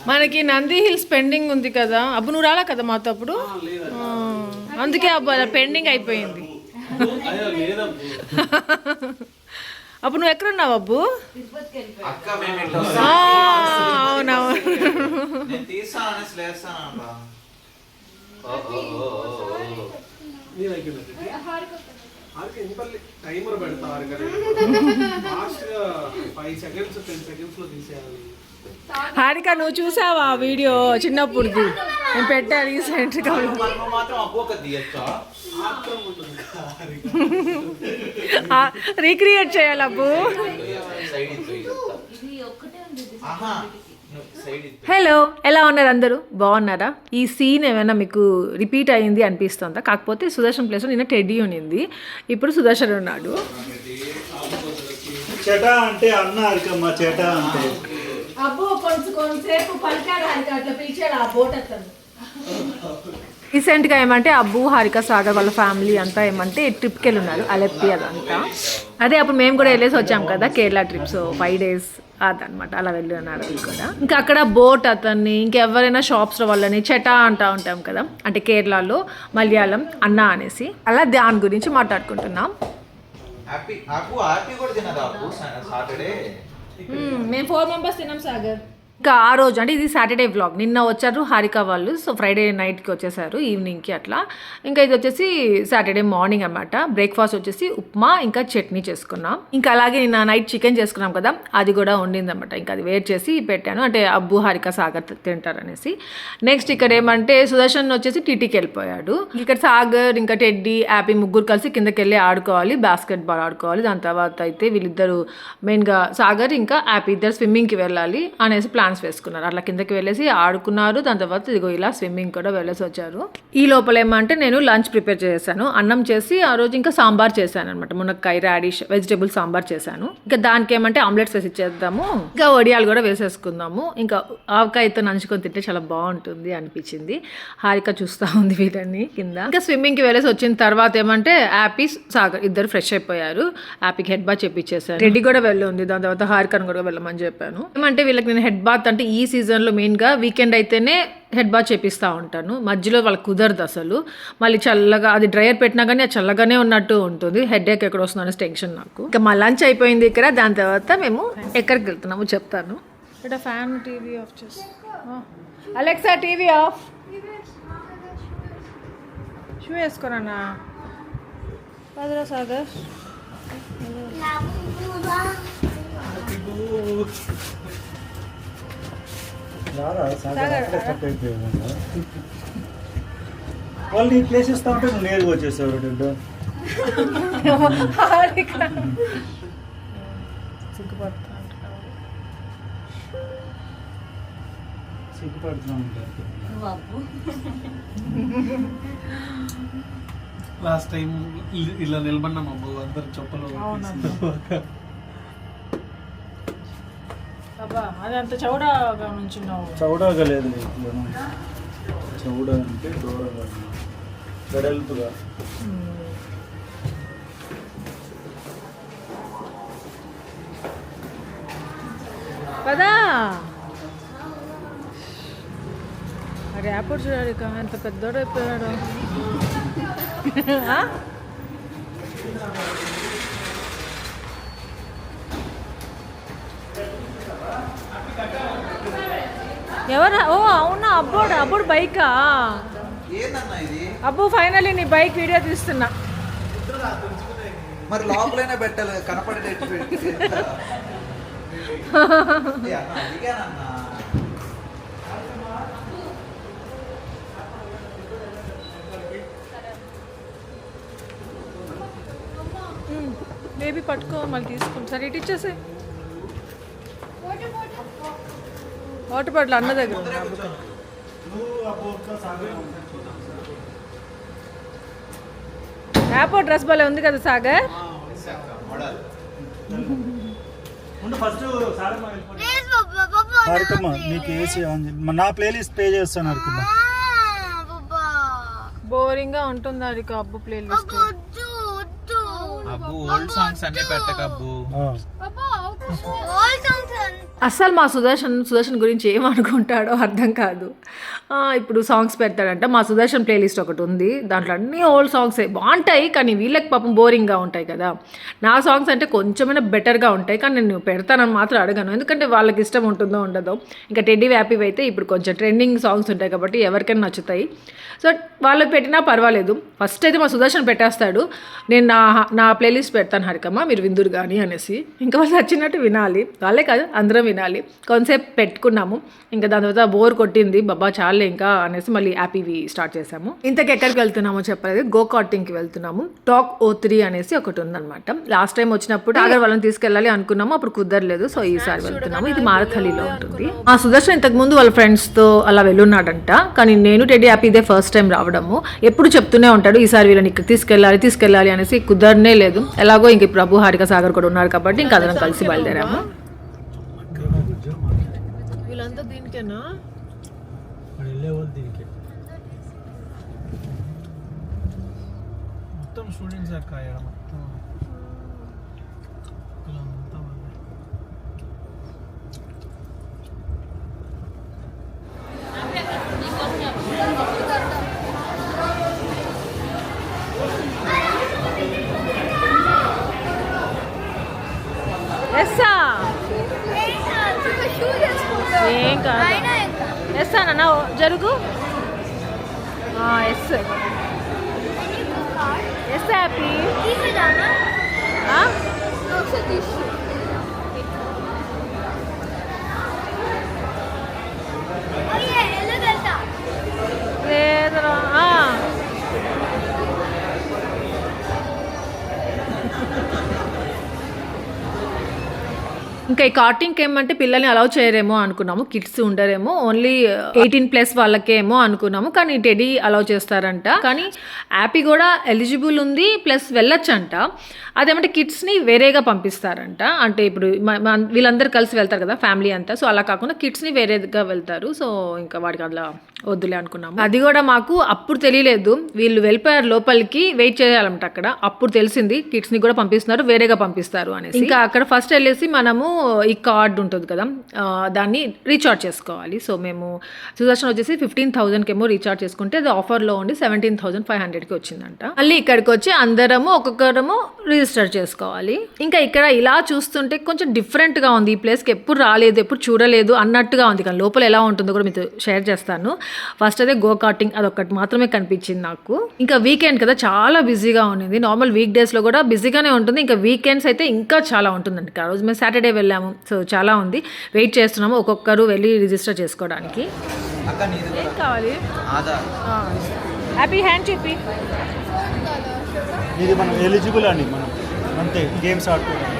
మనకి Nandi hills pending ఉంది కదా అబ్బు, నువ్వు రాలా కదా మాతో అప్పుడు, అందుకే అబ్బు అలా పెండింగ్ అయిపోయింది. అప్పుడు నువ్వు ఎక్కడున్నావు అబ్బు? అవునవును. హారిక నువ్వు చూసావా ఆ వీడియో చిన్నప్పుడుది? నేను పెట్టా రీసెంట్ గా. రీక్రియేట్ చేయాలి అబ్బు. హలో, ఎలా ఉన్నారు అందరూ? బాగున్నారా? ఈ సీన్ ఏమైనా మీకు రిపీట్ అయ్యింది అనిపిస్తుందా? కాకపోతే సుదర్శన్ ప్లేస్లో నిన్న టెడ్డీ ఉన్నింది, ఇప్పుడు సుదర్శన్ ఉన్నాడు. చెటా అంటే అన్న హారికమ్మ, చెటా అంటే అబ్బో కొంచెంసేపు పలికాడు హారిక, అట్లా పిలిచాడు ఆ బోట్ అతను. రీసెంట్గా ఏమంటే అబ్బు, హారిక, సాగర్ వాళ్ళ ఫ్యామిలీ అంతా ఏమంటే ట్రిప్కి వెళ్ళి ఉన్నారు, అలెప్పి అదంతా. అదే అప్పుడు మేము కూడా వెళ్ళేసి వచ్చాం కదా కేరళ ట్రిప్, సో 5 days అదనమాట. అలా వెళ్ళి ఉన్నారు అది కూడా. ఇంకా అక్కడ బోట్ అతన్ని, ఇంకెవరైనా షాప్స్లో వాళ్ళని చెటా అంటూ ఉంటాం కదా, అంటే కేరళలో మలయాళం అన్న అనేసి, అలా దాని గురించి మాట్లాడుకుంటున్నాం. మేము 4 members తిన్నాం సాగర్. ఇంకా ఆ రోజు అంటే ఇది సాటర్డే వ్లాగ్. నిన్న వచ్చారు హారిక వాళ్ళు, సో ఫ్రైడే నైట్కి వచ్చేసారు, ఈవినింగ్కి అట్లా. ఇంకా ఇది వచ్చేసి సాటర్డే మార్నింగ్ అనమాట. బ్రేక్ఫాస్ట్ వచ్చేసి ఉప్మా ఇంకా చట్నీ చేసుకున్నాం. ఇంకా అలాగే నిన్న నైట్ చికెన్ చేసుకున్నాం కదా, అది కూడా వండిందనమాట. ఇంకా అది వేట్ చేసి పెట్టాను, అంటే అబ్బు, హారిక, సాగర్ తింటారనేసి. నెక్స్ట్ ఇక్కడ ఏమంటే సుదర్శన్ వచ్చేసి టీటీకి వెళ్ళిపోయాడు. ఇక్కడ సాగర్ ఇంకా టెడ్డీ, యాపీ ముగ్గురు కలిసి కిందకి వెళ్ళి ఆడుకోవాలి, బాస్కెట్ బాల్ ఆడుకోవాలి. దాని తర్వాత అయితే వీళ్ళిద్దరు మెయిన్గా సాగర్ ఇంకా యాపీ ఇద్దరు స్విమ్మింగ్కి వెళ్ళాలి అనేసి ప్లాన్స్ వేసుకున్నారు. అట్లా కిందకి వెళ్ళేసి ఆడుకున్నారు. దాని తర్వాత ఇదిగో ఇలా స్విమ్మింగ్ కూడా వెళ్ళేసి వచ్చారు. ఈ లోపల ఏమంటే నేను లంచ్ ప్రిపేర్ చేశాను. అన్నం చేసి ఆ రోజు ఇంకా సాంబార్ చేశాను అనమాట, మునక్కాయ రాడిష్ వెజిటేబుల్ సాంబార్ చేశాను. ఇంకా దానికి ఏమంటే ఆమ్లెట్స్ వేసి ఇచ్చేద్దాము, ఇంకా వడియాలు కూడా వేసేసుకుందాము. ఇంకా ఆవకాయతో నంచుకొని తింటే చాలా బాగుంటుంది అనిపించింది. హారిక చూస్తూ ఉంది వీళ్ళని కింద. ఇంకా స్విమ్మింగ్కి వెళ్ళేసి వచ్చిన తర్వాత ఏమంటే యాపీ, సాగర్ ఇద్దరు ఫ్రెష్ అయిపోయారు. యాపీకి హెడ్ బాత్ చేపించేసాను. రెడ్డి కూడా వెళ్ళి ఉంది. దాని తర్వాత హారికను కూడా వెళ్ళమని చెప్పాను. ఏమంటే వీళ్ళకి నేను హెడ్ బాత్ అంటే ఈ సీజన్లో మెయిన్గా వీకెండ్ అయితేనే హెడ్ బాత్ చేపిస్తూ ఉంటాను, మధ్యలో వాళ్ళకి కుదరదు అసలు. మళ్ళీ చల్లగా అది డ్రైయర్ పెట్టినా కానీ అది చల్లగానే ఉన్నట్టు ఉంటుంది. హెడ్ ఏక్ ఎక్కడ వస్తుందనే టెన్షన్ నాకు. ఇంకా మా లంచ్ అయిపోయింది ఇక్కడ. దాని తర్వాత మేము ఎక్కడికి వెళ్తున్నాము చెప్తాను. ఇక్కడ ఫ్యాన్ టీవీ ఆఫ్ చేసి, అలెక్సా టీవీ ఆఫ్. షూ వేసుకోనా పదరా సాగర్. వాళ్ళు ఈ ప్లేస్ ఇస్తా ఉంటే నువ్వు నేరుగా వచ్చేసావు. సిగ్గుపడుతూ ఉంటారు. లాస్ట్ టైం ఇలా నిలబడినాం అబ్బు, అందరు చెప్పలు. అదంత చౌడాగా నుంచున్నావు. చౌడాగా లేదు, చౌడా అంటే దూరంగా వెడల్పుగా. పదా అరే అప్పుడు చూడాలి ఎంత పెద్దోడు అయిపోయాడు. ఎవరా? ఓ అవునా, అబ్బోడు బైకా? అబ్బు ఫైనల్లీ నీ బైక్ వీడియో తీస్తున్నా. మరి లోపలైనా పెట్టాలి, కనపడేటట్టు పెట్టి. బేబీ పట్టుకో, మళ్ళీ తీసుకుంటా. సరే ఇటు ఇచ్చేసి వాటర్ బాటిల్ అన్న దగ్గర. ఎయిర్పోర్ట్ డ్రెస్ బాలే ఉంది కదా సాగర్. హారికమ్మ నీకు ఏసీ నా ప్లేలిస్ట్ పే చేస్తాను హారికమ్మ. బోరింగ్ గా ఉంటుంది హారిక అబ్బు ప్లేలిస్ట్. అబ్బు ఓల్డ్ సాంగ్స్ అన్ని పెట్టకబ్బు. అస్సలు మా సుదర్శన్ గురించి ఏమనుకుంటాడో అర్థం కాదు. ఇప్పుడు సాంగ్స్ పెడతాడంట. మా సుదర్శన్ ప్లేలిస్ట్ ఒకటి ఉంది, దాంట్లో అన్నీ ఓల్డ్ సాంగ్సే బాగుంటాయి, కానీ వీళ్ళకి పాపం బోరింగ్గా ఉంటాయి కదా. నా సాంగ్స్ అంటే కొంచెమైనా బెటర్గా ఉంటాయి, కానీ నేను పెడతానని మాత్రం అడగను, ఎందుకంటే వాళ్ళకి ఇష్టం ఉంటుందో ఉండదో. ఇంకా టెడ్డీ హ్యాపీ అయితే ఇప్పుడు కొంచెం ట్రెండింగ్ సాంగ్స్ ఉంటాయి కాబట్టి ఎవరికైనా నచ్చుతాయి. సో వాళ్ళు పెట్టినా పర్వాలేదు. ఫస్ట్ అయితే మా సుదర్శన్ పెట్టేస్తాడు, నేను నా ప్లేలిస్ట్ పెడతాను హరికమ్మ మీరు విందురు కానీ అనేసి. ఇంకా వాళ్ళు నచ్చినట్టు వినాలి, వాళ్ళే కాదు అందరం వినాలి. కొంతసేపు పెట్టుకున్నాము, ఇంకా దాని తర్వాత బోర్ కొట్టింది, బాబా చాలే ఇంకా అనేసి మళ్ళీ హ్యాపీవి స్టార్ట్ చేసాము. ఇంతకు ఎక్కడికి వెళ్తున్నామో చెప్పలేదు, గో కార్టింగ్కి వెళ్తున్నాము. టాక్ O3 అనేసి ఒకటి ఉందన్నమాట. లాస్ట్ టైం వచ్చినప్పుడు ఆగర్ వాళ్ళని తీసుకెళ్ళాలి అనుకున్నాము, అప్పుడు కుదరలేదు. సో ఈసారి వెళ్తున్నాము. ఇది మారఖలీలో ఉంటుంది. ఆ సుదర్శన్ ఇంతకు ముందు వాళ్ళ ఫ్రెండ్స్తో అలా వెళ్ళున్నాడంట, కానీ నేను టెడ్డీ హ్యాపీ ఇదే ఫస్ట్ టైం రావడము. ఎప్పుడు చెప్తూనే ఉంటాడు ఈసారి వీళ్ళని ఇక్కడ తీసుకెళ్ళాలి అనేసి, కుదరనే లేదు. ఎలాగో ఇంక ప్రభు హారిక సాగర్ కూడా ఉన్నారు కాబట్టి ఇంకా అందరం కలిసి బయలుదేరాము. వీళ్ళంతా దీనికేనా మొత్తం స్టూడెంట్స్ అక్క మొత్తం వీళ్ళంతా వాళ్ళే. ఎస్సా ఏం కాదు ఎస్సా నాన్న జరుగు. ఎస్ ఎస్ హ్యాపీ లేదురా. ఇంకా ఈ కార్టింగ్కి ఏమంటే పిల్లల్ని అలౌ చేయరేమో అనుకున్నాము, కిడ్స్ ఉండరేమో, ఓన్లీ 18+ వాళ్ళకేమో అనుకున్నాము, కానీ టెడ్డీ అలౌ చేస్తారంట. కానీ హ్యాపీ కూడా ఎలిజిబుల్ ఉంది, ప్లస్ వెళ్ళొచ్చంట. అదేమంటే కిడ్స్ని వేరేగా పంపిస్తారంట, అంటే ఇప్పుడు వీళ్ళందరూ కలిసి వెళ్తారు కదా ఫ్యామిలీ అంతా, సో అలా కాకుండా కిడ్స్ని వేరేగా వెళ్తారు. సో ఇంకా వాడికి అలా వద్దులే అనుకున్నాము. అది కూడా మాకు అప్పుడు తెలియలేదు, వీళ్ళు వెళ్ళిపోయారు లోపలికి, వెయిట్ చేయాలంట అక్కడ. అప్పుడు తెలిసింది కిడ్స్ని కూడా పంపిస్తున్నారు, వేరేగా పంపిస్తారు అనేసి. ఇంకా అక్కడ ఫస్ట్ వెళ్ళేసి మనము ఈ కార్డ్ ఉంటుంది కదా, దాన్ని రీఛార్జ్ చేసుకోవాలి. సో మేము సుదర్శన్ వచ్చేసి 15,000కి ఏమో రీఛార్జ్ చేసుకుంటే అది ఆఫర్లో ఉండి 17,500కి వచ్చిందంట. మళ్ళీ ఇక్కడికి వచ్చి అందరము ఒక్కొక్కరము రిజిస్టర్ చేసుకోవాలి. ఇంకా ఇక్కడ ఇలా చూస్తుంటే కొంచెం డిఫరెంట్గా ఉంది, ఈ ప్లేస్కి ఎప్పుడు రాలేదు, ఎప్పుడు చూడలేదు అన్నట్టుగా ఉంది. కానీ లోపల ఎలా ఉంటుందో కూడా మీతో షేర్ చేస్తాను. ఫస్ట్ అయితే గో కార్టింగ్ అదొకటి మాత్రమే కనిపించింది నాకు. ఇంకా వీకెండ్ కదా చాలా బిజీగా ఉంది. నార్మల్ వీక్ డేస్లో కూడా బిజీగానే ఉంటుంది, ఇంకా వీకెండ్స్ అయితే ఇంకా చాలా ఉంటుందండి. ఆ రోజు మేము సాటర్డే వెళ్ళాము, సో చాలా ఉంది. వెయిట్ చేస్తున్నాము ఒక్కొక్కరు వెళ్ళి రిజిస్టర్ చేసుకోవడానికి. ఏం కావాలి? హ్యాపీ హ్యాండ్ చెప్పి ఇది మనం ఎలిజిబుల్ అండి, మనం అంతే గేమ్స్ ఆడుకోవడం.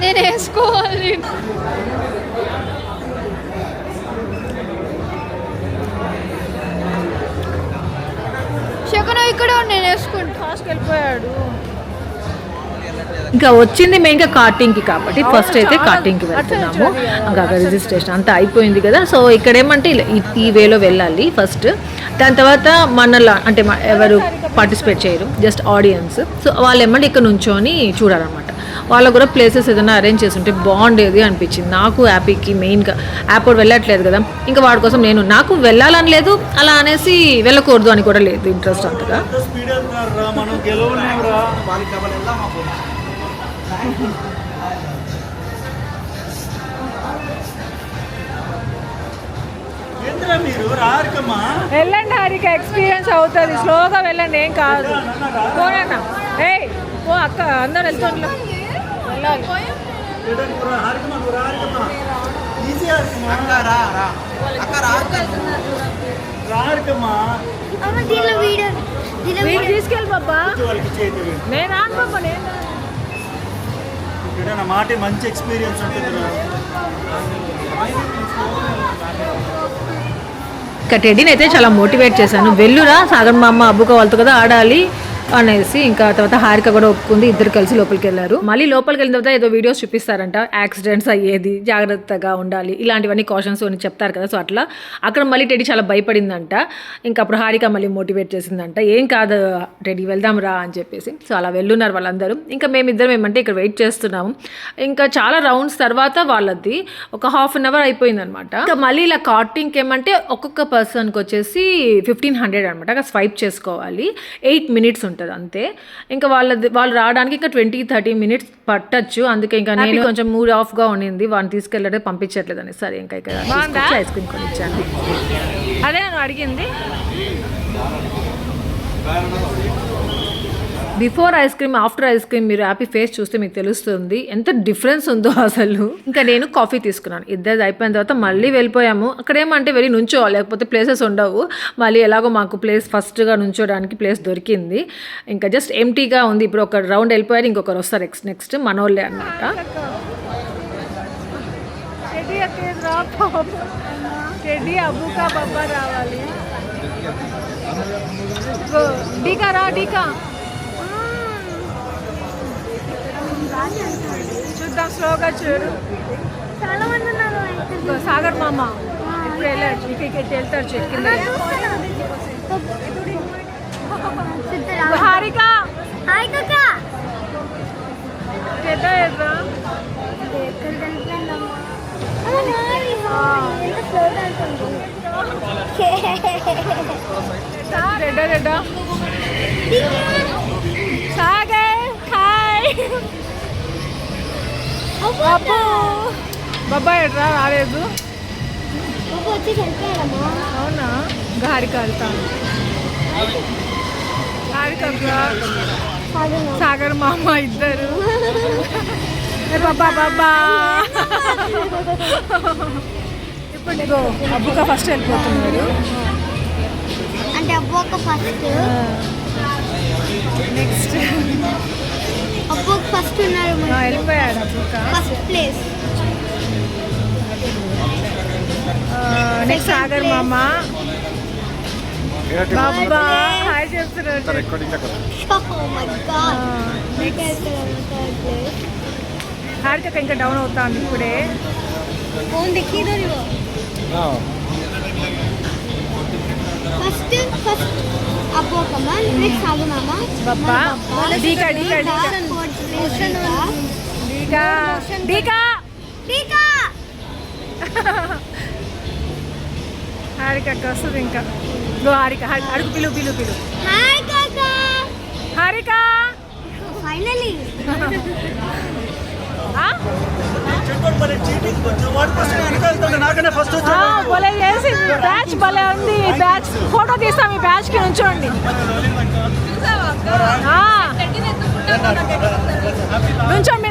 నేను వేసుకోవాలి. శకున ఇక్కడ నేను వేసుకుంటా. ఫాస్ట్కి వెళ్ళిపోయాడు. ఇంకా వచ్చింది మెయిన్గా కార్టింగ్కి కాబట్టి ఫస్ట్ అయితే కార్టింగ్కి వెళ్తున్నాము. ఇంకా రిజిస్ట్రేషన్ అంతా అయిపోయింది కదా, సో ఇక్కడ ఏమంటే ఈ వేలో వెళ్ళాలి ఫస్ట్. దాని తర్వాత అంటే ఎవరు పార్టిసిపేట్ చేయరు, జస్ట్ ఆడియన్స్. సో వాళ్ళు ఏమంటే ఇక్కడ నుంచొని చూడాలన్నమాట. వాళ్ళకు కూడా ప్లేసెస్ ఏదైనా అరేంజ్ చేసి ఉంటే బాగుండేది అనిపించింది నాకు. హ్యాపీకి మెయిన్గా యాప్ వెళ్ళట్లేదు కదా, ఇంకా వాడి కోసం నాకు వెళ్ళాలని లేదు, అలా అనేసి వెళ్ళకూడదు అని కూడా లేదు ఇంట్రెస్ట్ అంతగా. స్పీడ్ వెళ్తున్నారా, మనం గెలవలేమురా. ఏంద్రా మీరు రారికమ్మా, వెళ్ళండి హారిక, ఎక్స్పీరియన్స్ అవుతుంది. స్లోగా వెళ్ళండి, ఏం కాదు. పోనన్నా ఏయ్ ఓ అక్క, అందరు వెళ్తుండ్రు వెళ్ళాలి. హారికమ్మా నువ్వు రారికమ్మా, ఈజీ రారికమ్మా. తీసుకెళ్ళి బాబా, వాళ్ళకి చేతి నేను రాను బాబా, నేను నా మాట మంచి ఎక్స్పీరియన్స్ ఉంటుంది. ఇంకా టెడ్డీని అయితే చాలా మోటివేట్ చేశాను, వెళ్ళురా సాగర్ మామ అబ్బుక వాళ్ళతో కదా ఆడాలి, అనేసి ఇంకా తర్వాత హారిక కూడా ఒప్పుకుంది, ఇద్దరు కలిసి లోపలికి వెళ్ళారు. మళ్ళీ లోపలికి వెళ్ళిన తర్వాత ఏదో వీడియోస్ చూపిస్తారంట, యాక్సిడెంట్స్ అయ్యేది, జాగ్రత్తగా ఉండాలి, ఇలాంటివన్నీ కాషన్స్ అని చెప్తారు కదా. సో అట్లా అక్కడ మళ్ళీ టెడ్డీ చాలా భయపడిందంట. ఇంకా అప్పుడు హారిక మళ్ళీ మోటివేట్ చేసిందంట, ఏం కాదు టెడ్డీ వెళ్దాం రా అని చెప్పేసి. సో అలా వెళ్ళున్నారు వాళ్ళందరూ. ఇంకా మేమిద్దరం ఏమంటే ఇక్కడ వెయిట్ చేస్తున్నాము. ఇంకా చాలా రౌండ్స్ తర్వాత వాళ్ళది ఒక ½ అన్ అవర్ అయిపోయిందనమాట. ఇంకా మళ్ళీ ఇలా కార్టింగ్కి ఏమంటే ఒక్కొక్క పర్సన్కి వచ్చేసి 1500 అనమాట. అక్కడ స్వైప్ చేసుకోవాలి, 8 minutes ఉంటుంది అంతే. ఇంకా వాళ్ళు రావడానికి ఇంకా 20-30 minutes పట్టచ్చు. అందుకే ఇంకా నేను కొంచెం మూడ్ ఆఫ్గా ఉండింది, వాళ్ళని తీసుకెళ్ళడే పంపించట్లేదు అని. సరే ఇంకా ఇక్కడ ఐస్ క్రీమ్ కొని ఇచ్చాను. అదే నేను అడిగింది. Before ice cream after ice cream మీరు హ్యాపీ ఫేస్ చూస్తే మీకు తెలుస్తుంది ఎంత డిఫరెన్స్ ఉందో అసలు. ఇంకా నేను కాఫీ తీసుకున్నాను. ఇద్దరు అయిపోయిన తర్వాత మళ్ళీ వెళ్ళిపోయాము. అక్కడ ఏమంటే వెళ్ళి నుంచోవాలి, లేకపోతే ప్లేసెస్ ఉండవు. మళ్ళీ ఎలాగో మాకు ప్లేస్ ఫస్ట్గా నుంచోడానికి ప్లేస్ దొరికింది. ఇంకా జస్ట్ ఎంటీగా ఉంది. ఇప్పుడు ఒక రౌండ్ వెళ్ళిపోయారు, ఇంకొకరు వస్తారు నెక్స్ట్ మనోళ్ళే అనమాట. చూద్దాం, స్లోగా చూడు. చాలా మంది ఉన్నారు. సాగర్ మామ ఇప్పుడు వెళ్ళాడు, ఇక్కడికి వెళ్తాడు చెట్టు కింద. హారిక హాయ్ కాక. సాగర్ హాయ్. బాబాయ్ ఎట్రా రాలేదు. వచ్చి చనిపోయాడమ్మా. అవునా, హారిక వెళ్తాను. హారిక సాగర్ మామ ఇద్దరు. బాబా బాబా ఇప్పుడు నీకు అబ్బుగా ఫస్ట్ వెళ్ళిపోతున్నాడు. అంటే అబ్బు ఒక ఫస్ట్, నెక్స్ట్ అబ్బు ఫస్ట్ ఉన్నారు. వెళ్ళిపోయాడు అబ్బుగా ఫస్ట్ ప్లేస్. నెక్స్ట్ సాగర్ మామ. బాబా హాయ్ చెప్తున్నాడు. హారిక ఇంకా డౌన్ అవుతాంది ఇప్పుడే. ఫోన్ దిక్కి ఫస్ట్ అబ్బు కమ్మ, నెక్స్ట్ సాగు మామ. బాబా డీకా డీకా డీకా డీకా డీకా. హారిక వస్తుంది ఇంకా. హారిక అడుగు పిలు పిలు పిలు. హాయ్ కాకా. హారిక ఫైనలీ భలే చేసింది బ్యాచ్, భలే ఉంది బ్యాచ్. ఫోటో తీస్తాం ఈ బ్యాచ్ కి, నుంచోండి. నుంచోండి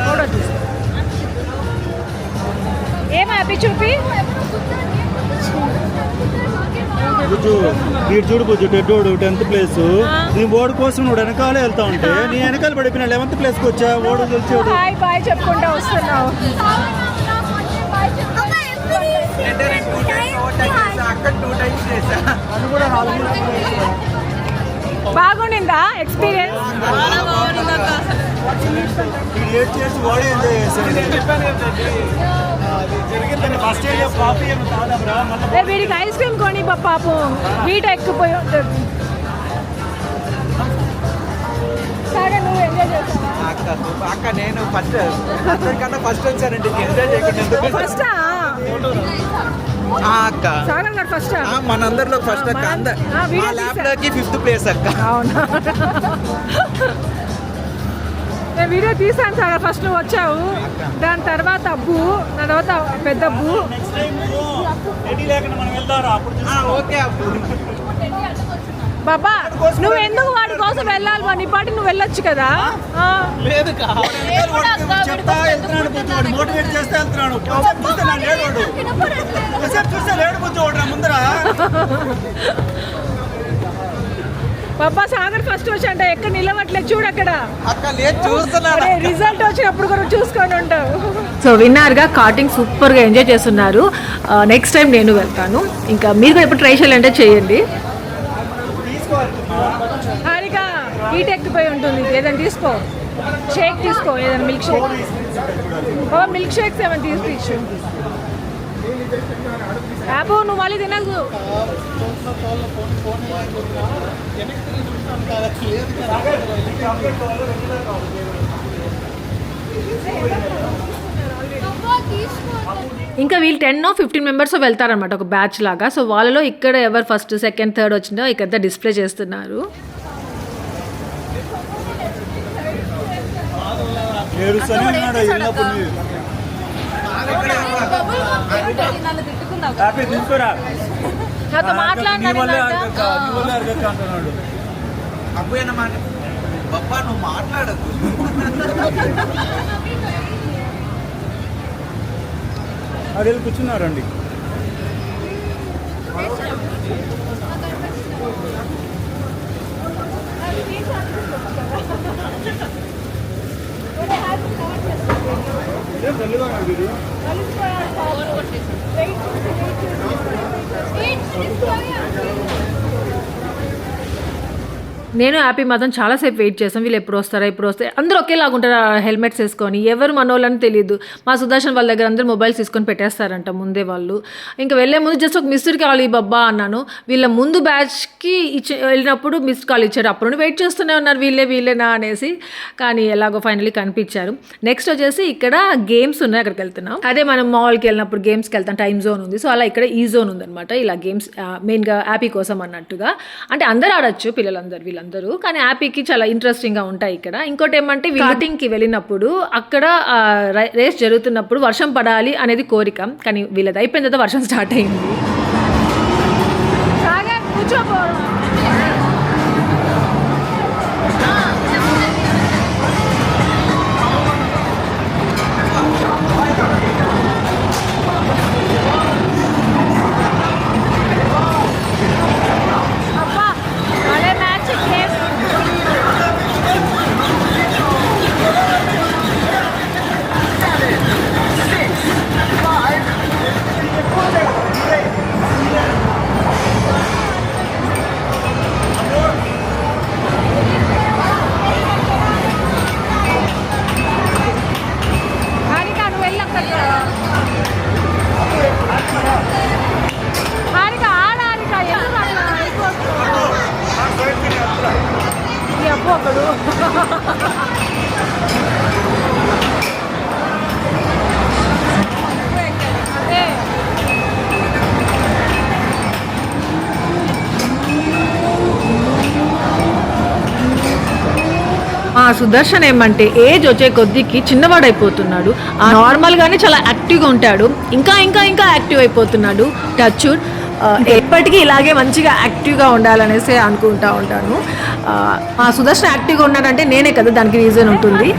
ఫోటో తీస్తాం. ఏం హ్యాపీ చూపి. వీడు చూడు బుజ్జు, టెడ్డోడు 10th ప్లేస్. నీ ఓడి కోసం నువ్వు వెనకాలే వెళ్తా ఉంటే నీ వెనకాల పడిపోయినా 11th ప్లేస్కి వచ్చా. ఓడు తెలిసాడు. హాయ్ బాయ్ చెప్పుకుంటా వస్తున్నావు. అది కూడా 4 బాగుండిందా ఎక్స్పీరియన్స్? ఏడ్ చేసి ఓడే ఎంజాయ్ చేశాడు. ఫస్ట్ కాఫీ ఏమి తాగరా. వీడికి ఐస్ క్రీమ్ కొని పాపం హీట్ ఎక్కిపోయి ఉంటుంది. సరే నువ్వు ఎంజాయ్ చేస్తావా? అక్క నేను ఫస్ట్ అందరికన్నా ఫస్ట్ వచ్చానండి, ఎంజాయ్ చేయకుండా. ఫస్టా అక్క సాగర్ గారు ఫస్ట్, మనందరిలో ఫస్ట్ అక్క. మా ల్యాబ్ లోకి 5th ప్లేస్ అక్క. అవునా, నేను వీడియో తీసాను సాగర్. ఫస్ట్ నువ్వు వచ్చావు, దాని తర్వాత అబ్బు, దాని తర్వాత పెద్ద అబ్బు. ఓకే అబ్బు. బాబా నువ్వు ఎందుకు వాడి కోసం వెళ్ళాలి? నీ పాటి నువ్వు వెళ్ళొచ్చు కదా. లేదు చెప్తా వెళ్తున్నాడు బుజ్జోడు, మోటివేట్ చేస్తే వెళ్తున్నాడు. చూస్తే నా లేడు, చూస్తే లేడు బుజ్జోడు నా ముందర. బాబా సాగర్ ఫస్ట్ వచ్చి అంటే ఎక్కడ నిలవట్లేదు చూడు అక్కడ. అక్క లేదు చూస్తున్నాను. రిజల్ట్ వచ్చినప్పుడు కూడా చూసుకొని ఉంటావు. సో విన్నర్గా కార్టింగ్ సూపర్గా ఎంజాయ్ చేస్తున్నారు. నెక్స్ట్ టైం నేను వెళ్తాను. ఇంకా మీరు కూడా ఎప్పుడు ట్రై చేయాలంటే చేయండి. తీసుకోవాలి. అయిపోయి ఉంటుంది. ఏదైనా తీసుకో, షేక్ తీసుకో, ఏదైనా మిల్క్ షేక్. మిల్క్ షేక్స్ ఏమైనా తీసుకో. యాపో నువ్వు మళ్ళీ తినకు. ఇంకా వీళ్ళు 10-15 మెంబర్స్ వెళ్తారనమాట ఒక బ్యాచ్ లాగా. సో వాళ్ళలో ఇక్కడ ఎవరు ఫస్ట్, సెకండ్, థర్డ్ వచ్చిందో ఇక్కడ డిస్ప్లే చేస్తున్నారు. నాతో మాట్లాడినాడు. అబ్బాయి మాట బాబా నువ్వు మాట్లాడకు. అడిగి కూర్చున్నారండి. నేను హ్యాపీ మాత్రం చాలాసేపు వెయిట్ చేసాం. వీళ్ళు ఎప్పుడు వస్తారా అందరూ ఒకేలాగా ఉంటారు హెల్మెట్స్ వేసుకొని. ఎవరు మనోళ్ళని తెలియదు. మా సుదర్శన్ వాళ్ళ దగ్గర అందరూ మొబైల్స్ తీసుకొని పెట్టేస్తారంట ముందే వాళ్ళు. ఇంకా వెళ్ళే ముందు జస్ట్ ఒక మిస్డ్ కాల్ ఈ బాబా అన్నాను. వీళ్ళ ముందు బ్యాచ్కి వెళ్ళినప్పుడు మిస్డ్ కాల్ ఇచ్చారు. అప్పుడు నుండి వెయిట్ చేస్తూనే ఉన్నారు వీళ్ళేనా అనేసి. కానీ ఎలాగో ఫైనలీ కనిపించారు. నెక్స్ట్ వచ్చేసి ఇక్కడ గేమ్స్ ఉన్నాయి, అక్కడికి వెళ్తున్నాం. అదే మనం మాల్కి వెళ్ళినప్పుడు గేమ్స్కి వెళ్తాం, టైమ్ జోన్ ఉంది. సో అలా ఇక్కడ ఈ జోన్ ఉందన్నమాట. ఇలా గేమ్స్ మెయిన్గా హ్యాపీ కోసం అన్నట్టుగా. అంటే అందరూ ఆడొచ్చు, పిల్లలందరూ వీళ్ళందరూ. కానీ హ్యాపీకి చాలా ఇంట్రెస్టింగ్ గా ఉంటాయి ఇక్కడ. ఇంకోటి ఏమంటే స్టార్టింగ్ కి వెళ్ళినప్పుడు అక్కడ రేస్ జరుగుతున్నప్పుడు వర్షం పడాలి అనేది కోరిక. కానీ వీళ్ళది అయిపోయిన తర్వాత వర్షం స్టార్ట్ అయింది. సుదర్శన్ ఏమంటే ఏజ్ వచ్చే కొద్దికి చిన్నవాడైపోతున్నాడు. నార్మల్గానే చాలా యాక్టివ్గా ఉంటాడు. ఇంకా ఇంకా ఇంకా యాక్టివ్ అయిపోతున్నాడు. టచ్ ఎప్పటికీ ఇలాగే మంచిగా యాక్టివ్గా ఉండాలనేసి అనుకుంటా ఉంటాను. సుదర్శన్ యాక్టివ్గా ఉన్నాడంటే నేనే కదా దానికి రీజన్ ఉంటుంది.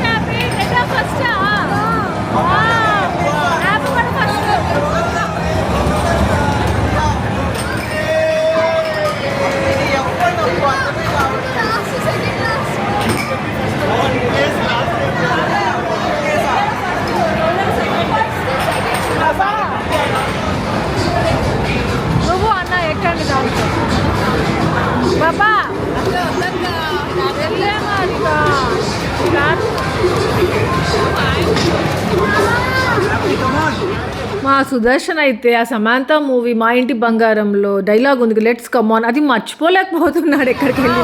మా సుదర్శన్ అయితే ఆ సమాంత మూవీ మా ఇంటి బంగారంలో డైలాగ్ ఉంది, లెట్స్ కమ్ ఆన్, అది మర్చిపోలేకపోతున్నాడు ఎక్కడికి వెళ్ళి.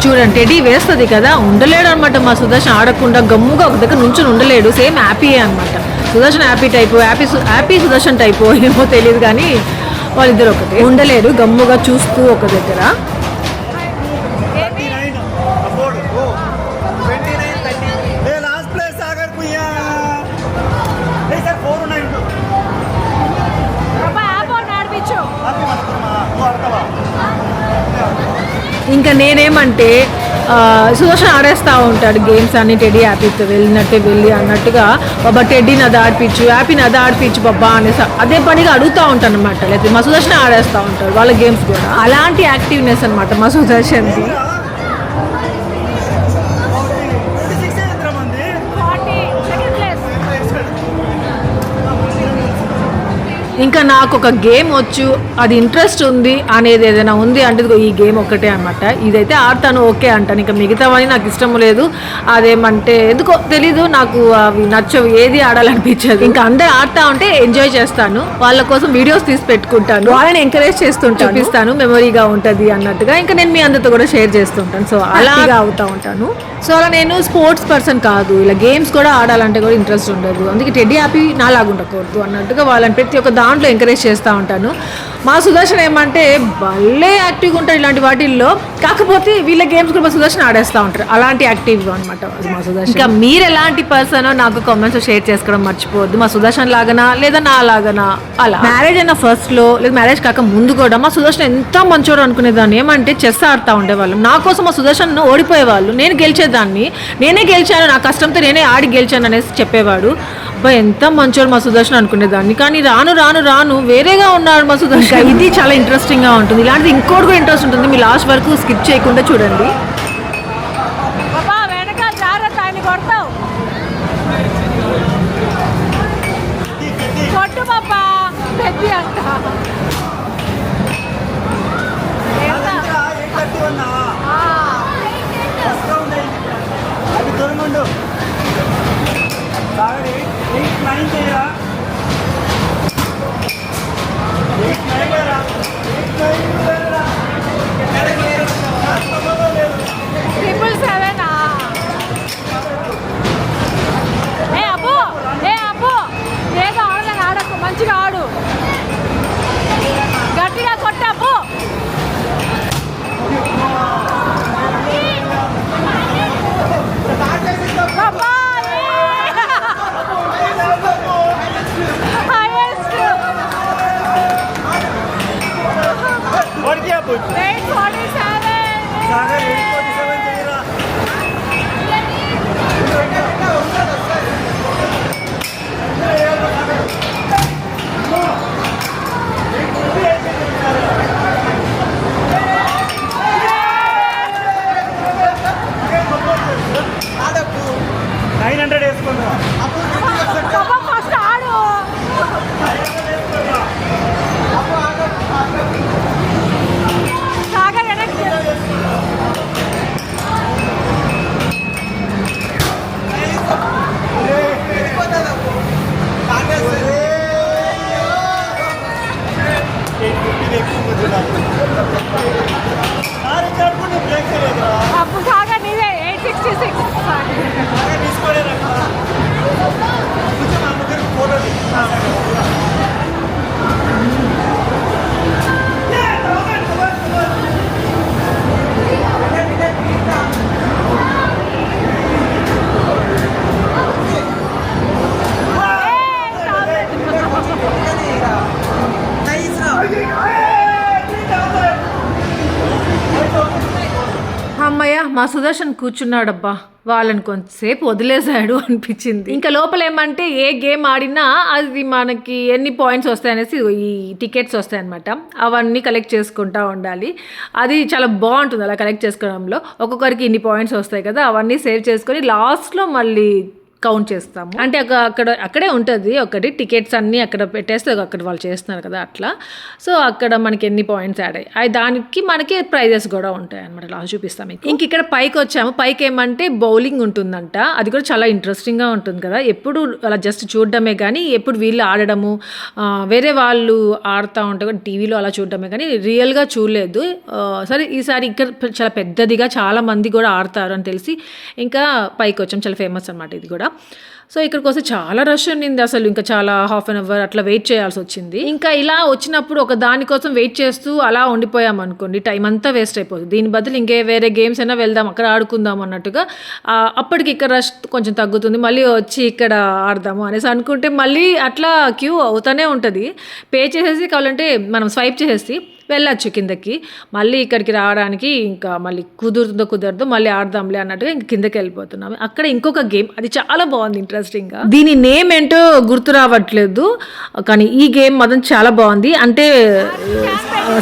చూడండి టెడీ వేస్తుంది కదా, ఉండలేడు అనమాట మా సుదర్శన్. ఆడకుండా గమ్ముగా ఒక దగ్గర నుంచి ఉండలేడు. సేమ్ హ్యాపీయే అనమాట. Sudarshan happy type, happy Sudarshan type ఏమో తెలియదు కానీ వాళ్ళిద్దరు ఒకటి ఉండలేరు. గమ్ముగా చూస్తూ ఒక దగ్గర. ఇంకా నేనేమంటే సుదర్శన్ ఆడేస్తూ ఉంటాడు గేమ్స్ అన్ని టెడ్డీ హ్యాపీతో వెళ్ళినట్టే వెళ్ళి అన్నట్టుగా బాబా టెడ్డీని అది ఆడిపించు హ్యాపీని అది ఆడిపించు బాబా అనేసి అదే పనిగా అడుగుతూ ఉంటాను అనమాట. లేకపోతే మా సుదర్శన్ ఆడేస్తూ ఉంటాడు వాళ్ళ గేమ్స్ కూడా. అలాంటి యాక్టివ్నెస్ అనమాట మా సుదర్శన్ది. ఇంకా నాకు ఒక గేమ్ వచ్చు అది ఇంట్రెస్ట్ ఉంది అనేది ఏదైనా ఉంది అంటే ఈ గేమ్ ఒక్కటే అనమాట. ఇదైతే ఆడతాను ఓకే అంటాను. ఇంకా మిగతావని నాకు ఇష్టం లేదు. అదేమంటే ఎందుకో తెలీదు నాకు అవి నచ్చవు, ఏది ఆడాలనిపించదు. ఇంకా అందరు ఆడుతూ ఉంటే ఎంజాయ్ చేస్తాను, వాళ్ళ కోసం వీడియోస్ తీసి పెట్టుకుంటాను, వాళ్ళని ఎంకరేజ్ చేస్తుంటాను, చూపిస్తాను మెమొరీగా ఉంటుంది అన్నట్టుగా. ఇంకా నేను మీ అందరితో కూడా షేర్ చేస్తుంటాను. సో అలాగా అవుతూ ఉంటాను. సో అలా నేను స్పోర్ట్స్ పర్సన్ కాదు, ఇలా గేమ్స్ కూడా ఆడాలంటే కూడా ఇంట్రెస్ట్ ఉండదు. అందుకే టెడ్డీ హ్యాపీ నాలాగా ఉండకూడదు అన్నట్టుగా వాళ్ళని ప్రతి ఒక్క దాంట్లో ఎంకరేజ్ చేస్తూ ఉంటాను. మా సుదర్శన్ ఏమంటే భలే యాక్టివ్గా ఉంటారు ఇలాంటి వాటిల్లో. కాకపోతే వీళ్ళ గేమ్స్ కూడా మా సుదర్శన్ ఆడేస్తూ ఉంటారు. అలాంటి యాక్టివ్గా అనమాట మా సుదర్శన్. ఇంకా మీరు ఎలాంటి పర్సనో నాకు కామెంట్స్ షేర్ చేసుకోవడం మర్చిపోవద్దు. మా సుదర్శన్ లాగనా లేదా నా లాగనా అలా. మ్యారేజ్ అయిన ఫస్ట్లో లేదా మ్యారేజ్ కాక ముందు కూడా మా సుదర్శన్ ఎంత మంచోడు అనుకునేదాన్ని. ఏమంటే చెస్ ఆడుతూ ఉండేవాళ్ళం. నా కోసం మా సుదర్శన్ ఓడిపోయేవాళ్ళు, నేను గెలిచేదాన్ని. నేనే గెలిచాను, నా కష్టంతో నేనే ఆడి గెలిచాను అనేసి చెప్పేవాడు. అబ్బాయి ఎంత మంచోడు మా సుదర్శన్ అనుకునేదాన్ని. కానీ రాను రాను రాను వేరేగా ఉన్నాడు మా సుదర్శన్. ఇది చాలా ఇంట్రెస్టింగ్గా ఉంటుంది. ఇలాంటిది ఇంకోటి కూడా ఇంట్రెస్ట్ ఉంటుంది. మీ లాస్ట్ వరకు స్కిప్ చేయకుండా చూడండి. మంచిగా ఆడు, గట్టిగా కొట్టాపు. ఫస్ట్ ఆడు. అప్పుడు కాగా నీదే 866. అమ్మయ్య మా సుదర్శన్ కూర్చున్నాడబ్బా, వాళ్ళని కొంతసేపు వదిలేశాడు అనిపించింది. ఇంకా లోపల ఏమంటే ఏ గేమ్ ఆడినా అది మనకి ఎన్ని పాయింట్స్ వస్తాయనేసి ఈ టికెట్స్ వస్తాయన్నమాట. అవన్నీ కలెక్ట్ చేసుకుంటూ ఉండాలి. అది చాలా బాగుంటుంది అలా కలెక్ట్ చేసుకోవడంలో. ఒక్కొక్కరికి ఇన్ని పాయింట్స్ వస్తాయి కదా, అవన్నీ సేవ్ చేసుకొని లాస్ట్లో మళ్ళీ కౌంట్ చేస్తాము. అంటే అక్కడే ఉంటుంది ఒకటి టికెట్స్ అన్నీ అక్కడ పెట్టేస్తే అక్కడ వాళ్ళు చేస్తున్నారు కదా అట్లా. సో అక్కడ మనకి ఎన్ని పాయింట్స్ యాడ్ అయ్యాయి దానికి మనకి ప్రైజెస్ కూడా ఉంటాయి అనమాట. లాస్ట్ చూపిస్తాం మీకు. ఇంక ఇక్కడ పైకి వచ్చాము. పైకి ఏమంటే బౌలింగ్ ఉంటుందంట. అది కూడా చాలా ఇంట్రెస్టింగ్గా ఉంటుంది కదా. ఎప్పుడు అలా జస్ట్ చూడడమే కానీ ఎప్పుడు వీళ్ళు ఆడడము వేరే వాళ్ళు ఆడుతూ ఉంటే కూడా టీవీలో అలా చూడడమే కానీ రియల్గా చూడలేదు. సరే ఈసారి ఇక్కడ చాలా పెద్దదిగా చాలా మంది కూడా ఆడతారు అని తెలిసి ఇంకా పైకి వచ్చాం. చాలా ఫేమస్ అనమాట ఇది కూడా. సో ఇక్కడికి వస్తే చాలా రష్ ఉండింది అసలు. ఇంకా చాలా హాఫ్ అన్ అవర్ అట్లా వెయిట్ చేయాల్సి వచ్చింది. ఇంకా ఇలా వచ్చినప్పుడు ఒక దానికోసం వెయిట్ చేస్తూ అలా ఉండిపోయాం అనుకోండి, టైం అంతా వేస్ట్ అయిపోతుంది. దీని బదులు ఇంకే వేరే గేమ్స్ అయినా వెళ్దాం, అక్కడ ఆడుకుందాం అన్నట్టుగా. అప్పటికి ఇక్కడ రష్ కొంచెం తగ్గుతుంది, మళ్ళీ వచ్చి ఇక్కడ ఆడదాము అనేసి అనుకుంటే మళ్ళీ అట్లా క్యూ అవుతూనే ఉంటుంది. పే చేసేసి కావాలంటే మనం స్వైప్ చేసేసి వెళ్ళొచ్చు కిందకి. మళ్ళీ ఇక్కడికి రావడానికి ఇంకా మళ్ళీ కుదరదో మళ్ళీ ఆడదాంలే అన్నట్టుగా ఇంక కిందకి వెళ్ళిపోతున్నాము. అక్కడ ఇంకొక గేమ్, అది చాలా బాగుంది ఇంట్రెస్టింగ్గా. దీని నేమ్ ఏంటో గుర్తు రావట్లేదు, కానీ ఈ గేమ్ మాత్రం చాలా బాగుంది. అంటే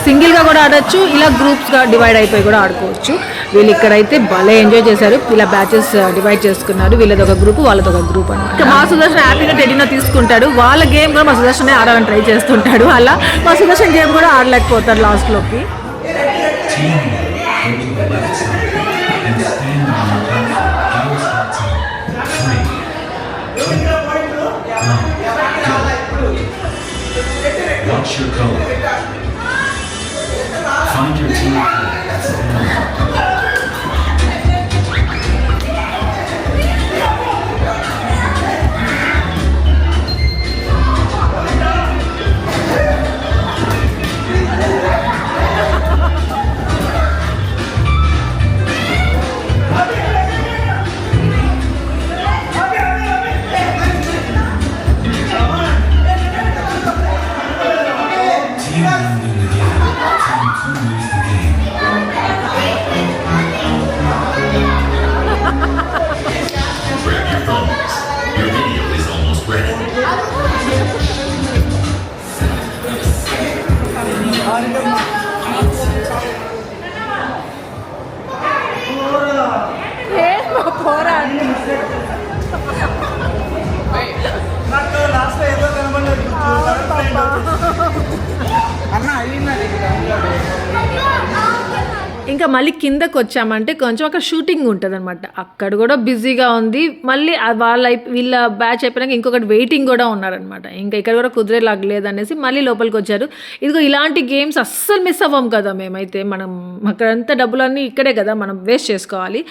సింగిల్గా కూడా ఆడొచ్చు, ఇలా గ్రూప్స్గా డివైడ్ అయిపోయి కూడా ఆడుకోవచ్చు. వీళ్ళు ఇక్కడైతే భలే ఎంజాయ్ చేశారు. ఇలా బ్యాచెస్ డివైడ్ చేసుకున్నారు, వీళ్ళది ఒక గ్రూప్ వాళ్ళది ఒక గ్రూప్ అన్నమాట. మా సుదర్శన్ హ్యాపీగా టెడీనో తీసుకుంటాడు, వాళ్ళ గేమ్ కూడా మా సుదర్శనే ఆడాలని ట్రై చేస్తుంటాడు. అలా మా సుదర్శన్ గేమ్ కూడా ఆడలేకపోతాడు లాస్ట్లోకి. Watch your color. Find your team. Grab your phones. Your video is almost ready. ఇంకా మళ్ళీ కిందకు వచ్చామంటే కొంచెం అక్కడ షూటింగ్ ఉంటుంది అనమాట. అక్కడ కూడా బిజీగా ఉంది. మళ్ళీ వీళ్ళ బ్యాచ్ అయిపోయినాక ఇంకొకటి వెయిటింగ్ కూడా ఉన్నారనమాట. ఇంకా ఇక్కడ కూడా కుదిరేలాగా లేదనేసి మళ్ళీ లోపలికి వచ్చారు. ఇదిగో ఇలాంటి గేమ్స్ అస్సలు మిస్ అవ్వం కదా మేమైతే. మనం అక్కడంతా డబ్బులన్నీ ఇక్కడే కదా మనం వేస్ట్ చేసుకోవాలి.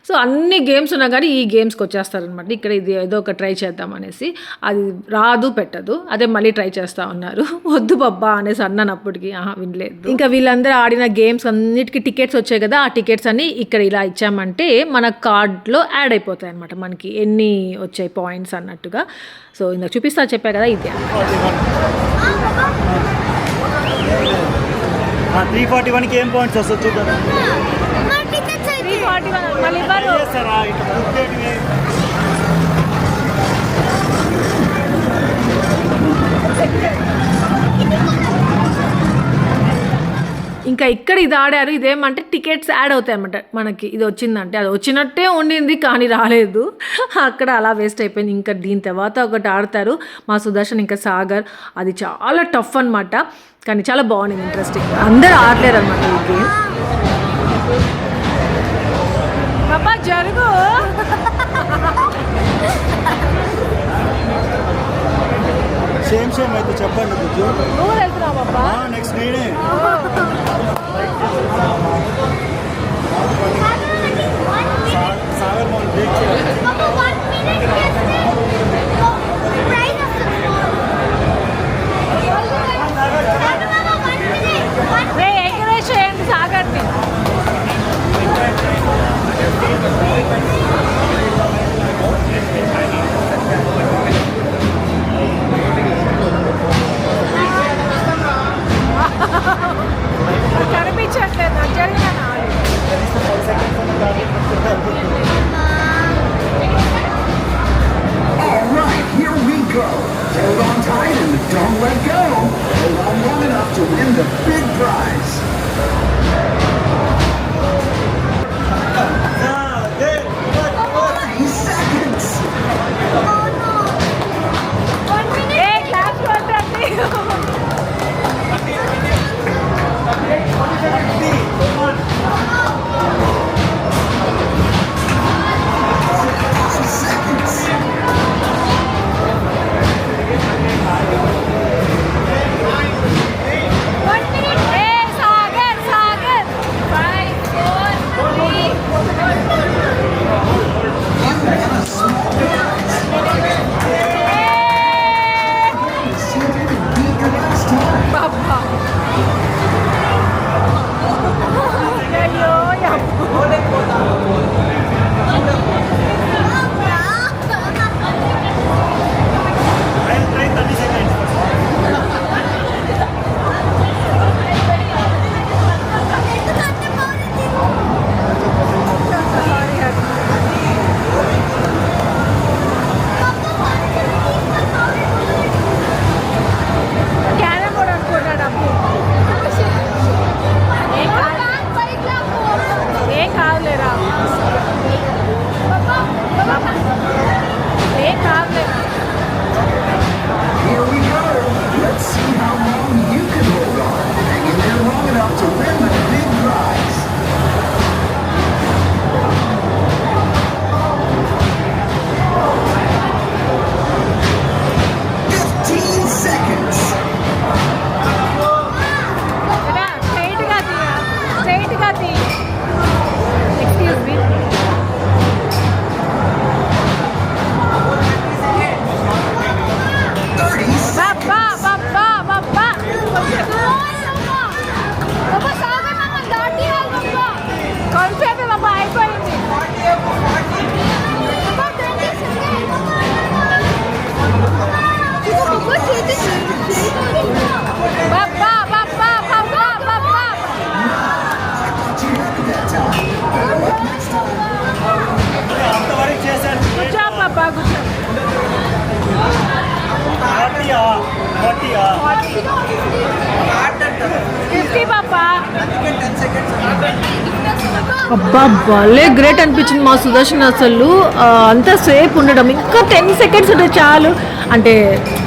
సో అన్ని గేమ్స్ ఉన్నా కానీ ఈ గేమ్స్కి వచ్చేస్తారనమాట. ఇక్కడ ఇది ఏదో ఒక ట్రై చేద్దాం అనేసి, అది రాదు పెట్టదు, అదే మళ్ళీ ట్రై చేస్తూ ఉన్నారు. వద్దు బాబా అనేసి అన్నాను అప్పటికి, వినలేదు. ఇంకా వీళ్ళందరూ ఆడిన గేమ్స్ అన్నిటికీ టికెట్స్ వచ్చాయి కదా, ఆ టికెట్స్ అన్ని ఇక్కడ ఇలా ఇచ్చామంటే మన కార్డ్లో యాడ్ అయిపోతాయి అనమాట, మనకి ఎన్ని వచ్చాయి పాయింట్స్ అన్నట్టుగా. సో ఇందాక చెప్పా కదా ఇదే. 341కి ఏం పాయింట్స్ వస్తుంది చూద్దాం. ఇంకా ఇక్కడ ఇది ఆడారు, ఇదేమంటే టికెట్స్ యాడ్ అవుతాయి అన్నమాట మనకి. ఇది వచ్చిందంటే అది వచ్చినట్టే ఉండింది కానీ రాలేదు, అక్కడ అలా వేస్ట్ అయిపోయింది. ఇంకా దీని తర్వాత ఒకటి ఆడతారు మా సుదర్శన్ ఇంకా సాగర్, అది చాలా టఫ్ అనమాట కానీ చాలా బాగుంది, ఇంట్రెస్టింగ్. అందరూ ఆడలేరు అనమాట ఈ గేమ్. బాబా జరుగు, సేమ్ అయితే చెప్పండి. నువ్వు వెళ్తున్నావు బాబా, నెక్స్ట్ నేనే. సాగర్ మనం బ్రేక్ చేయాలి. ఎంకరేజ్ చేయండి సాగర్ని. కనిపించట్లేదు నాకు, జరిగిన Here we go. Let's see how long you can hold on. Hang in there long enough to win the big prize. Excuse me. కొంచెం బాబా అయిపోయింది. బాబా బాబా బాబా బాబా కూర్చో బాబా కూర్చో. 50 బాబా. అబ్బా భలే గ్రేట్ అనిపించింది మా సుదర్శన్ అసలు అంత సేపు ఉండడం. ఇంకా 10 సెకండ్స్ ఉంటే చాలు. అంటే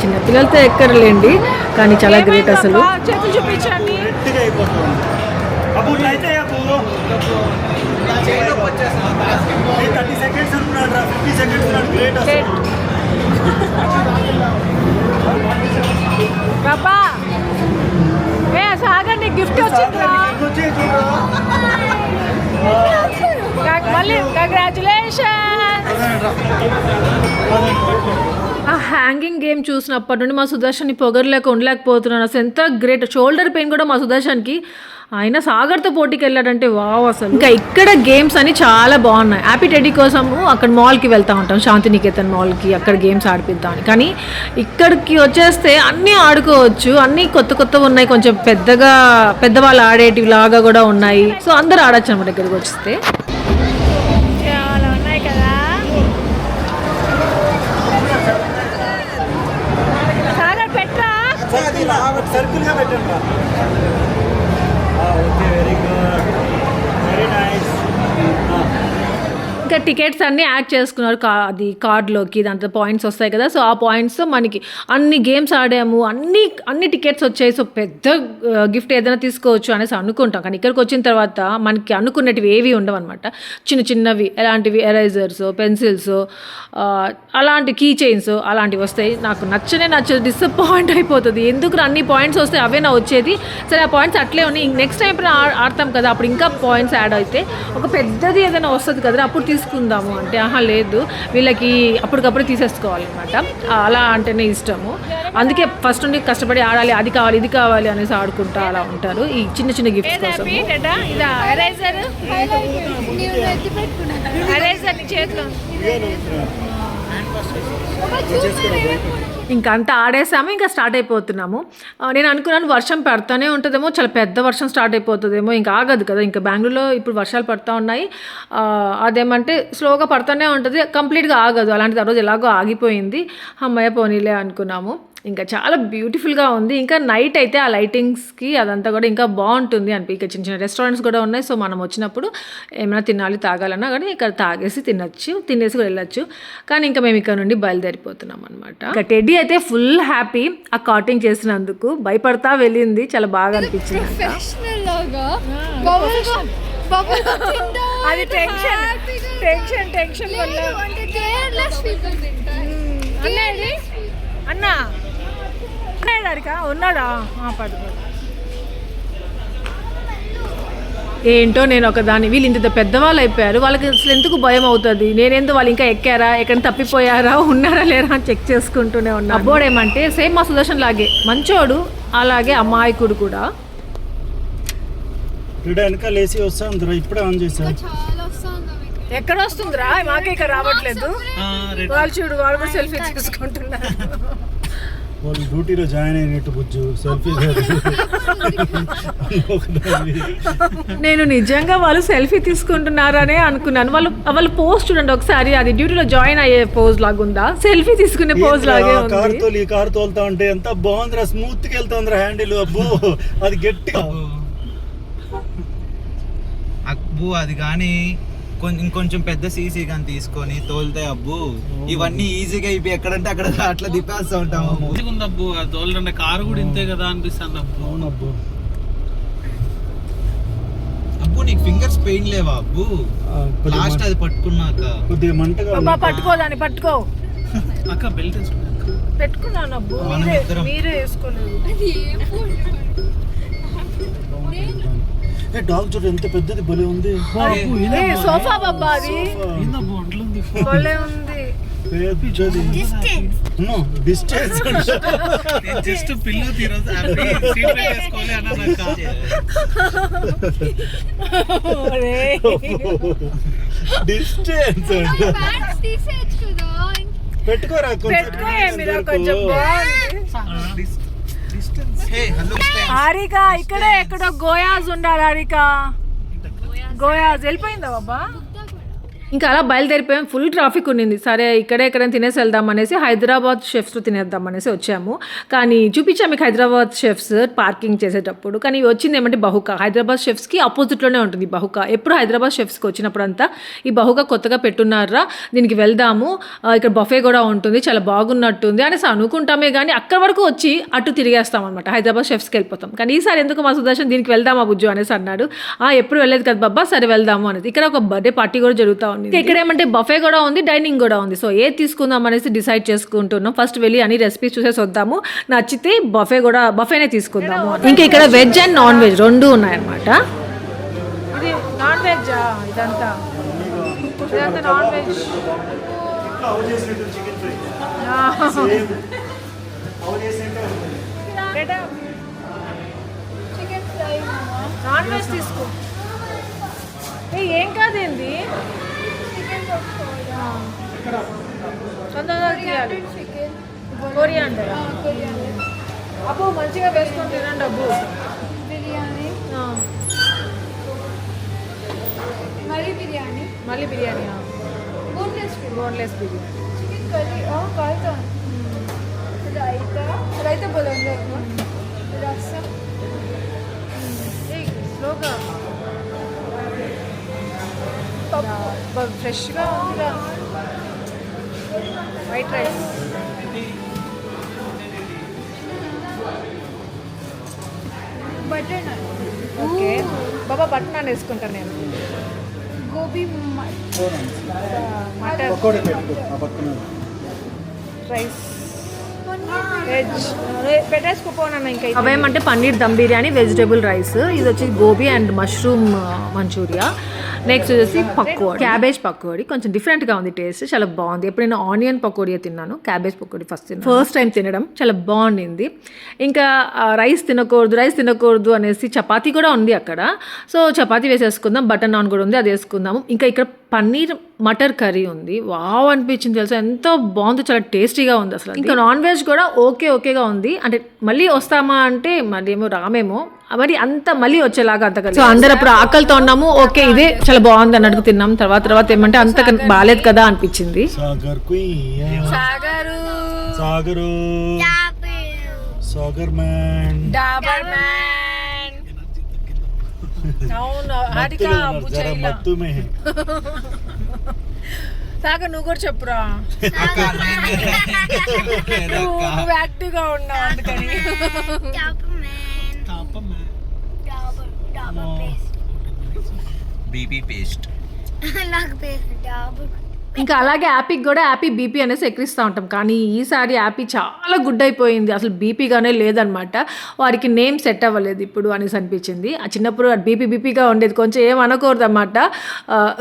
చిన్నపిల్లలతో ఎక్కడలేండి, కానీ చాలా గ్రేట్ అసలు. చేతులు చూపించండి. బాబా ఏ సాగర్ నీకు గిఫ్ట్ వచ్చిందా? మళ్ళీ కంగ్రాచులేషన్. ఆ హ్యాంగింగ్ గేమ్ చూసినప్పటి నుండి మా సుదర్శన్ని పొగరలేక ఉండలేకపోతున్నాను. అసలు ఎంత గ్రేట్. షోల్డర్ పెయిన్ కూడా మా సుదర్శన్కి. ఆయన సాగర్తో పోటీకి వెళ్ళాడంటే వావ్ అసలు. ఇంకా ఇక్కడ గేమ్స్ అని చాలా బాగున్నాయి. హ్యాపీ టెడ్డీ కోసము అక్కడ మాల్కి వెళ్తూ ఉంటాం, శాంతినికేతన్ మాల్కి, అక్కడ గేమ్స్ ఆడిపిద్దామని. కానీ ఇక్కడికి వచ్చేస్తే అన్నీ ఆడుకోవచ్చు. అన్నీ కొత్త కొత్తవి ఉన్నాయి, కొంచెం పెద్దవాళ్ళు ఆడేటివి లాగా కూడా ఉన్నాయి. సో అందరూ ఆడచ్చు అన్నమాట ఇక్కడికి వస్తే. చాలా ఉన్నాయి కదా. సాగర్ పెట్టా సర్కిల్గా పెట్టండి. Okay, very good, very nice. ఇంకా టికెట్స్ అన్నీ యాడ్ చేసుకున్నారు అది కార్డులోకి. దాంట్లో పాయింట్స్ వస్తాయి కదా. సో ఆ పాయింట్స్తో మనకి అన్ని గేమ్స్ ఆడాము, అన్ని టికెట్స్ వచ్చాయి. సో పెద్ద గిఫ్ట్ ఏదైనా తీసుకోవచ్చు అనేసి అనుకుంటాం. కానీ ఇక్కడికి వచ్చిన తర్వాత మనకి అనుకున్నటివి ఏవి ఉండవు అనమాట. చిన్న చిన్నవి ఎలాంటివి ఎరేజర్స్, పెన్సిల్స్, అలాంటి కీ చైన్స్ అలాంటివి వస్తాయి. నాకు నచ్చదు, డిసప్పాయింట్ అయిపోతుంది. ఎందుకు అన్ని పాయింట్స్ వస్తాయి, అవే నా వచ్చేది. సరే ఆ పాయింట్స్ అట్లే ఉన్నాయి. నెక్స్ట్ టైం ఆడతాం కదా, అప్పుడు ఇంకా పాయింట్స్ యాడ్ అయితే ఒక పెద్దది ఏదైనా వస్తుంది కదా, అప్పుడు తీసుకుందాము అంటే లేదు, వీళ్ళకి అప్పటికప్పుడు తీసేసుకోవాలన్నమాట. అలా అంటేనే ఇష్టము. అందుకే ఫస్ట్ నుండి కష్టపడి ఆడాలి, అది కావాలి ఇది కావాలి అనేసి ఆడుకుంటా అలా ఉంటారు ఈ చిన్న చిన్న గిఫ్ట్స్ కోసం. ఇంకా అంతా ఆడేసాము, ఇంకా స్టార్ట్ అయిపోతున్నాము. నేను అనుకున్నాను వర్షం పడుతూనే ఉంటుందేమో, చాలా పెద్ద వర్షం స్టార్ట్ అయిపోతుందేమో, ఇంకా ఆగదు కదా. ఇంకా బెంగళూరులో ఇప్పుడు వర్షాలు పడుతూ ఉన్నాయి. అదేమంటే స్లోగా పడుతూనే ఉంటుంది, కంప్లీట్గా ఆగదు. అలాంటిది ఆ రోజు ఎలాగో ఆగిపోయింది. అమ్మయ్య పోనీలే అనుకున్నాము. ఇంకా చాలా బ్యూటిఫుల్గా ఉంది. ఇంకా నైట్ అయితే ఆ లైటింగ్స్కి అదంతా కూడా ఇంకా బాగుంటుంది ఇంకా చిన్న చిన్న రెస్టారెంట్స్ కూడా ఉన్నాయి. సో మనం వచ్చినప్పుడు ఏమైనా తినాలి తాగాలన్నా కానీ ఇక్కడ తాగేసి తినేసి కూడా వెళ్ళచ్చు. కానీ ఇంకా మేము ఇక్కడ నుండి బయలుదేరిపోతున్నాం అనమాట. ఇంకా టెడ్డీ అయితే ఫుల్ హ్యాపీ ఆ కార్టింగ్ చేసినందుకు. భయపడతా వెళ్ళింది, చాలా బాగా అనిపించింది. అది టెన్షన్ వల్ల అన్నా ఉన్నాడా ఏంటో నేను ఒకదాన్ని. వీళ్ళు ఇంత పెద్దవాళ్ళు అయిపోయారు, వాళ్ళకి అసలు ఎందుకు భయం అవుతుంది. నేనేందో వాళ్ళు ఇంకా ఎక్కారా, ఎక్కడ తప్పిపోయారా, ఉన్నారా లేరా అని చెక్ చేసుకుంటూనే ఉన్నా. అబ్బోడేమంటే సేమ్ మా సుదర్శన్ లాగే మంచోడు, అలాగే అమాయకుడు కూడా. ఇప్పుడే ఆన్ చేశా. ఎక్కడ వస్తుందిరా, మాకే ఇక్కడ రావట్లేదు. వాళ్ళు చూడు, వాళ్ళు కూడా సెల్ఫీ తీసుకుంటున్నారు. వాళ్ళు డ్యూటీలో జాయిన్ అయినట్టు బుజ్జు సెల్ఫీ. నేను నిజంగా వాళ్ళు సెల్ఫీ తీసుకుంటున్నారనే అనుకున్నాను. వాళ్ళు పోజ్ చూడండి ఒకసారి, అది డ్యూటీలో జాయిన్ అయ్యే పోజ్ లాగుందా, సెల్ఫీ తీసుకునే పోజ్ లాగే ఉంది. కార్ తోలుతా ఉంటే ఎంత బాగుందిరా, స్మూత్ గా వెళ్తాందిరా హ్యాండిల్. అబ్బో అది గట్టిగా అబ్బో అది కానీ ఇంకొంచెం పెద్ద సీసీ కానీ తీసుకొని తోలితే అబ్బు ఇవన్నీ ఈజీగా ఇవి ఎక్కడంటే అక్కడ అట్లా తిప్పేస్తా ఉంటాము ఉంది అబ్బు ఆ తోలంటే కారు కూడా ఇంతే కదా అనిపిస్తుంది అబ్బు. అవునబ్బు. అబ్బు నీకు ఫింగర్స్ పెయిన్ లేవా అబ్బు లాస్ట్ అది పట్టుకున్నాక కొద్దిగా మంటగా అబ్బా పట్టుకోదాన్ని పట్టుకో అక్క బెల్ట్ వేసుకున్నా పెట్టుకున్నాను అబ్బు మనం ఇద్దరం. మీరే వేసుకోలేదు డాగ్ చూడు ఎంత పెద్దది భలే ఉంది. సోఫా బాబా అది ఏందబ్బు అంట్లుంది భలే ఉంది పెద్దది. అమ్మో, డిస్టెన్స్ జస్ట్ పిల్లో తీరోజు సీట్ వేసుకోవాలి అన్న నాకు కాదు. డిస్టెన్స్ ప్యాంట్స్ తీసేయచ్చు కదా. పెట్టుకోరా పెట్టుకోయేమిరా కొంచెం బాగుంది హే హలో హారిక ఇక్కడే ఎక్కడో గోయాజ్ ఉండాలి హారిక గోయాజ్ వెళ్ళిపోయిందా బాబా ఇంకా అలా బయలుదేరిపోయాం ఫుల్ ట్రాఫిక్ ఉండింది సరే ఇక్కడే ఎక్కడైనా తినేసి వెళ్దాం అనేసి హైదరాబాద్ షెఫ్స్ తినేద్దాం అనేసి వచ్చాము కానీ చూపించాం మీకు హైదరాబాద్ షెఫ్స్ పార్కింగ్ చేసేటప్పుడు కానీ వచ్చింది ఏమంటే బహుకా హైదరాబాద్ షెఫ్స్కి ఆపోజిట్లోనే ఉంటుంది బహుకా ఎప్పుడు హైదరాబాద్ షెఫ్స్కి వచ్చినప్పుడంతా ఈ బహుకా కొత్తగా పెట్టున్నారా దీనికి వెళ్దాము ఇక్కడ బఫే కూడా ఉంటుంది చాలా బాగున్నట్టుంది అనేసి అనుకుంటామే కానీ అక్కడ వరకు వచ్చి అటు తిరిగేస్తాం అనమాట హైదరాబాద్ షెఫ్స్కి వెళ్ళిపోతాం కానీ ఈసారి ఎందుకు మా సుదర్శన్ దీనికి వెళ్దామా బుజ్జు అనేసి అన్నాడు ఎప్పుడు వెళ్ళలేదు కదా బాబా సరే వెళ్దాము అనేది ఇక్కడ ఒక బర్త్డే పార్టీ కూడా జరుగుతూ ఉంది ఇక్కడ ఏమంటే బఫే కూడా ఉంది డైనింగ్ కూడా ఉంది సో ఏది తీసుకుందాం అనేసి డిసైడ్ చేసుకుంటున్నాం ఫస్ట్ వెళ్ళి అన్ని రెసిపీస్ చూసేసి వద్దాము నచ్చితే బఫేనే తీసుకుందాము ఇంకా ఇక్కడ వెజ్ అండ్ నాన్ వెజ్ రెండు ఉన్నాయన్నమాట ఇది నాన్ వెజ్ ఇదంతా non veg chicken fry non veg తీసుకో ఏం కాదేంది చికెన్ తొందరగా తీయాలి చికెన్ కొరియాండర్ కొరియాండర్ అబ్బో మంచిగా వేసుకొని తినండి అబ్బు బిర్యానీ బిర్యానీ మళ్ళీ biryani boneless boneless biryani chicken curry కాల్తా రైతా బోలండి రసం స్లోగా ఫ్రెష్గా ఉందిగా white rice butter naan okay బాబా బటర్ నాన్ వేసుకుంటాను నేను గోబీ మటన్ రైస్ వెజ్ పెట్టేసుకోపోనా ఇంకా అవేమంటే పన్నీర్ దమ్ బిర్యానీ వెజిటేబుల్ రైస్ ఇది వచ్చి gobi and mushroom Manchuria next వచ్చేసి పకోడీ క్యాబేజ్ పకోడీ కొంచెం డిఫరెంట్గా ఉంది టేస్ట్ చాలా బాగుంది ఎప్పుడైనా ఆనియన్ పకోడీ తిన్నాను క్యాబేజ్ పకోడీ ఫస్ట్ టైం తినడం చాలా బాగుండింది ఇంకా రైస్ తినకూడదు అనేసి చపాతీ కూడా ఉంది అక్కడ సో చపాతీ వేసేసుకుందాం బటర్ నాన్ కూడా ఉంది అది వేసుకుందాము ఇంకా ఇక్కడ పన్నీర్ మటర్ కర్రీ ఉంది వావ్ అనిపించింది తెలుసా ఎంతో బాగుంది చాలా టేస్టీగా ఉంది అసలు ఇంకా నాన్ వెజ్ కూడా ఓకేగా ఉంది అంటే మళ్ళీ వస్తామా అంటే మళ్ళీ ఏమో రామేమో మరి అంత మళ్ళీ వచ్చేలాగా అంత సో అందరు అప్పుడు ఆకలితో ఉన్నాము ఓకే ఇదే చాలా బాగుంది అన్నట్టు తిన్నాం తర్వాత ఏమంటే అంత బాగాలేదు కదా అనిపించింది సాగర్ మ్యాన్ అవును సాగర్ నువ్వు కూడా చెప్పురా నువ్వు యాక్టివ్గా ఉన్నావు అందుకని బీపీ పేస్ట్ నాకు పేస్ట్ డాబర్ ఇంకా అలాగే యాపీకి కూడా యాపీ బీపీ అనేసి ఎక్కిస్తూ ఉంటాం కానీ ఈసారి యాపీ చాలా గుడ్ అయిపోయింది అసలు బీపీగానే లేదనమాట వారికి నేమ్ సెట్ అవ్వలేదు ఇప్పుడు అనేసి అనిపించింది ఆ చిన్నప్పుడు బీపీగా ఉండేది కొంచెం ఏం అనకూడదు అనమాట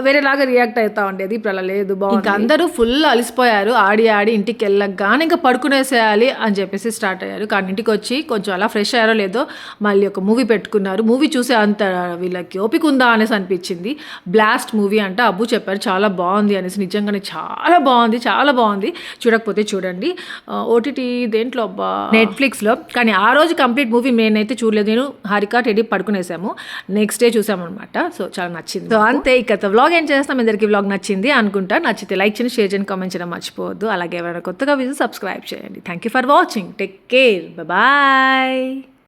వేరేలాగా రియాక్ట్ అవుతూ ఉండేది ఇప్పుడు అలా లేదు బాగుంది ఇంకా అందరూ ఫుల్ అలసిపోయారు ఆడి ఇంటికి వెళ్ళగానే ఇంకా పడుకునేసేయాలి అని చెప్పేసి స్టార్ట్ అయ్యారు కానీ ఇంటికి వచ్చి కొంచెం అలా ఫ్రెష్ అయ్యారో లేదో మళ్ళీ ఒక మూవీ పెట్టుకున్నారు మూవీ చూసే అంత వీళ్ళకి ఓపిక ఉందా అనేసి అనిపించింది బ్లాస్ట్ మూవీ అంటే అబ్బు చెప్పారు చాలా బాగుంది అనేసి నిజంగానే చాలా బాగుంది చూడకపోతే చూడండి ఓటీటీ దేంట్లో నెట్ఫ్లిక్స్లో కానీ ఆ రోజు కంప్లీట్ మూవీ నేనైతే చూడలేదు నేను హారిక టెడీ పడుకునేసాము నెక్స్ట్ డే చూసామన్నమాట సో చాలా నచ్చింది సో అంతే ఇక వ్లాగ్ ఏం చేస్తాం అందరికీ వ్లాగ్ నచ్చింది అనుకుంటా నచ్చితే లైక్ చేయండి షేర్ చేయండి కామెంట్ చేయడం మర్చిపోవద్దు అలాగే ఎవరైనా కొత్తగా వీడియో సబ్స్క్రైబ్ చేయండి thank you for watching take care bye